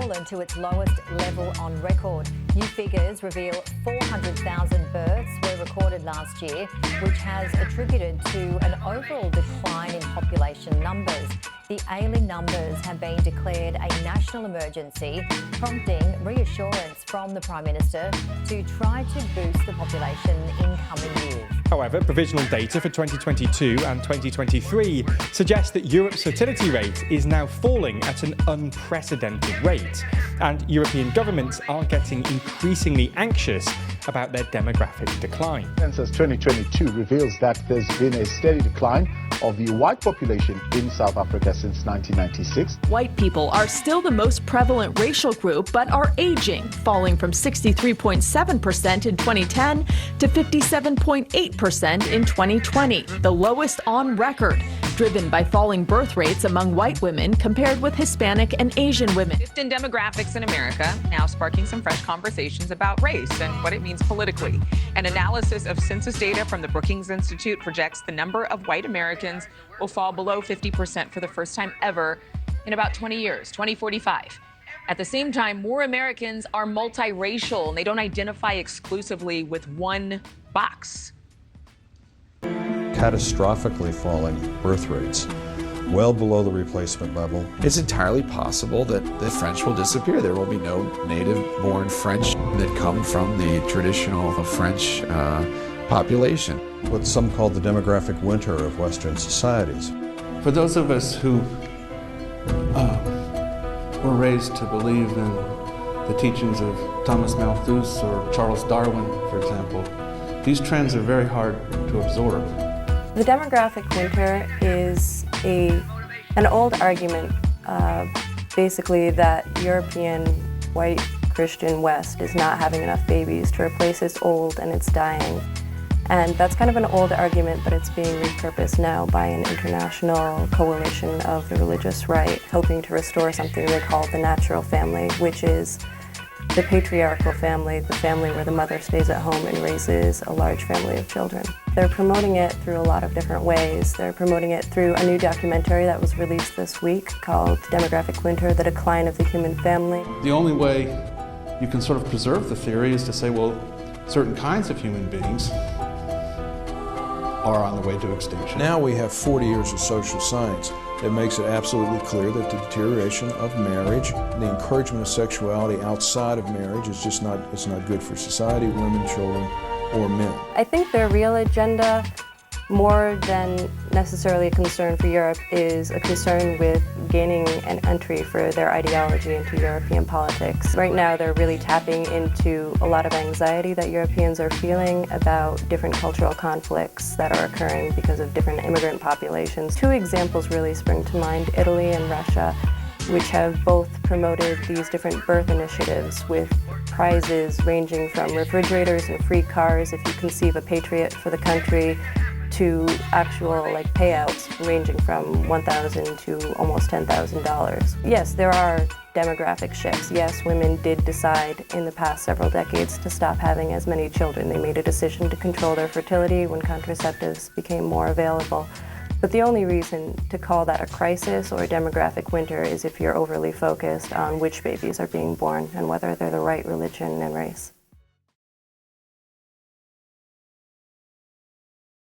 fallen to its lowest level on record. New figures reveal 400,000 births were recorded last year, which has attributed to an overall decline in population numbers. The ailing numbers have been declared a national emergency, prompting reassurance from the Prime Minister to try to boost the population in coming years. However, provisional data for 2022 and 2023 suggests that Europe's fertility rate is now falling at an unprecedented rate, and European governments are getting increasingly anxious about their demographic decline. Census 2022 reveals that there's been a steady decline of the white population in South Africa since 1996. White people are still the most prevalent racial group, but are aging, falling from 63.7% in 2010 to 57.8% in 2020, the lowest on record, driven by falling birth rates among white women compared with Hispanic and Asian women. Shift in demographics in America, now sparking some fresh conversations about race and what it means politically. An analysis of census data from the Brookings Institute projects the number of white Americans will fall below 50% for the first time ever in about 20 years, 2045. At the same time, more Americans are multiracial and they don't identify exclusively with one box. Catastrophically falling birth rates, well below the replacement level. It's entirely possible that the French will disappear. There will be no native-born French that come from the traditional French population. What some call the demographic winter of Western societies. For those of us who were raised to believe in the teachings of Thomas Malthus or Charles Darwin, for example, these trends are very hard to absorb. The demographic winter is an old argument, basically that European white Christian West is not having enough babies to replace its old and it's dying. And that's kind of an old argument, but it's being repurposed now by an international coalition of the religious right, hoping to restore something they call the natural family, which is the patriarchal family, the family where the mother stays at home and raises a large family of children. They're promoting it through a lot of different ways. They're promoting it through a new documentary that was released this week called Demographic Winter, The Decline of the Human Family. The only way you can sort of preserve the theory is to say, well, certain kinds of human beings are on the way to extinction. Now we have 40 years of social science that makes it absolutely clear that the deterioration of marriage, the encouragement of sexuality outside of marriage is just not, it's not good for society, women, children, or men. I think their real agenda, more than necessarily a concern for Europe, is a concern with gaining an entry for their ideology into European politics. Right now they're really tapping into a lot of anxiety that Europeans are feeling about different cultural conflicts that are occurring because of different immigrant populations. Two examples really spring to mind, Italy and Russia, which have both promoted these different birth initiatives with prizes ranging from refrigerators and free cars if you conceive a patriot for the country, to actual payouts ranging from $1,000 to almost $10,000. Yes, there are demographic shifts. Yes, women did decide in the past several decades to stop having as many children. They made a decision to control their fertility when contraceptives became more available. But the only reason to call that a crisis or a demographic winter is if you're overly focused on which babies are being born and whether they're the right religion and race.